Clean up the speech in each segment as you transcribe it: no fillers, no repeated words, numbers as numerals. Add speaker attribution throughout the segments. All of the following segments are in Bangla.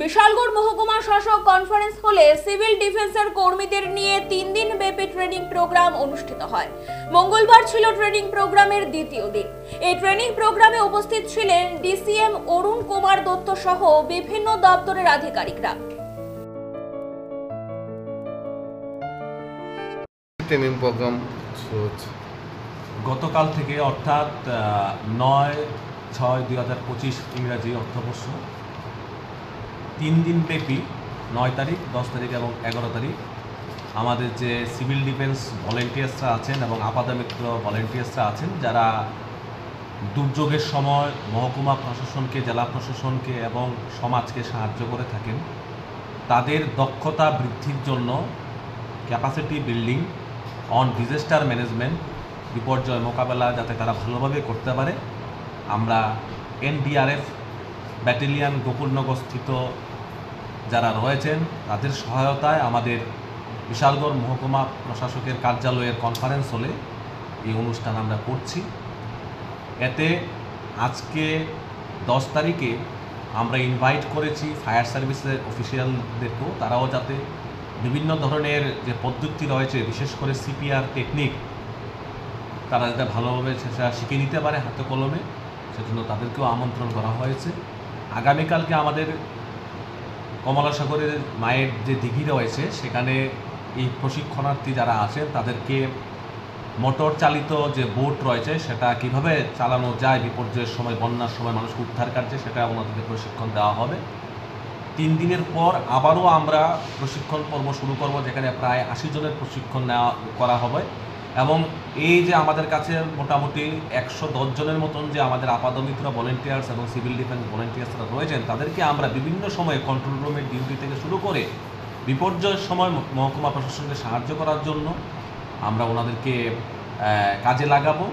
Speaker 1: বিশালগড় মহকুমা শাসক কনফারেন্স হলে সিভিল ডিফেন্সের কর্মীদের নিয়ে 3 দিন ব্যাপী ট্রেনিং প্রোগ্রাম অনুষ্ঠিত হয়। মঙ্গলবার ছিল ট্রেনিং প্রোগ্রামের দ্বিতীয় দিন। এই ট্রেনিং প্রোগ্রামে উপস্থিত ছিলেন ডিসিএম অরুণ কুমার দত্ত সহ বিভিন্ন দপ্তরের আধিকারিকরা।
Speaker 2: ট্রেনিং প্রোগ্রাম
Speaker 3: গতকাল থেকে অর্থাৎ 9/6/2025 ইংরাজি অর্থবর্ষ 3 দিন ব্যাপী 9 তারিখ, 10 তারিখ এবং 11 তারিখ আমাদের যে সিভিল ডিফেন্স ভলেন্টিয়ার্সরা আছেন এবং আপাতমিত্র ভলেন্টিয়ার্সরা আছেন, যারা দুর্যোগের সময় মহকুমা প্রশাসনকে, জেলা প্রশাসনকে এবং সমাজকে সাহায্য করে থাকেন, তাদের দক্ষতা বৃদ্ধির জন্য capacity building on disaster management, বিপর্যয় মোকাবেলা যাতে তারা ভালোভাবে করতে পারে, আমরা এনডিআরএফ ব্যাটালিয়ান গোকুলনগর স্থিত যারা রয়েছেন তাদের সহায়তায় আমাদের বিশালগড় মহকুমা প্রশাসকের কার্যালয়ের কনফারেন্স হলে এই অনুষ্ঠান আমরা করছি। এতে আজকে 10 তারিখে আমরা ইনভাইট করেছি ফায়ার সার্ভিসের অফিসিয়ালদেরকেও, তারাও যাতে বিভিন্ন ধরনের যে পদ্ধতি রয়েছে, বিশেষ করে সিপিআর টেকনিক, তারা যাতে ভালোভাবে সেটা শিখে নিতে পারে হাতে কলমে, সেজন্য তাদেরকেও আমন্ত্রণ করা হয়েছে। আগামীকালকে আমাদের কমলাসাগরের মায়ের যে দিঘি রয়েছে, সেখানে এই প্রশিক্ষণার্থী যারা আছেন তাদেরকে মোটর চালিত যে বোট রয়েছে সেটা কিভাবে চালানো যায় বিপর্যয়ের সময়, বন্যার সময় মানুষকে উদ্ধার কার্যে, সেটা ওনাদেরকে প্রশিক্ষণ দেওয়া হবে। 3 দিনের পর আবারও আমরা প্রশিক্ষণ পর্ব শুরু করব, যেখানে প্রায় 80 জনের প্রশিক্ষণ নেওয়া করা হবে। এবং এই যে আমাদের কাছে মোটামুটি 110 জনের মতন যে আমাদের আপাতমিত্র ভলেন্টিয়ার্স এবং সিভিল ডিফেন্স ভলেন্টিয়ার্সরা রয়েছেন, তাদেরকে আমরা বিভিন্ন সময়ে কন্ট্রোল রুমের ডিউটি থেকে শুরু করে বিপর্যয়ের সময় মহকুমা প্রশাসনকে সাহায্য করার জন্য আমরা ওনাদেরকে কাজে লাগাবো।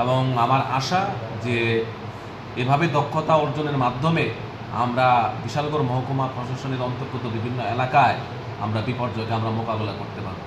Speaker 3: এবং আমার আশা যে এভাবে দক্ষতা অর্জনের মাধ্যমে আমরা বিশালগড় মহকুমা প্রশাসনের অন্তর্গত বিভিন্ন এলাকায় আমরা বিপর্যয়কে আমরা মোকাবেলা করতে পারব।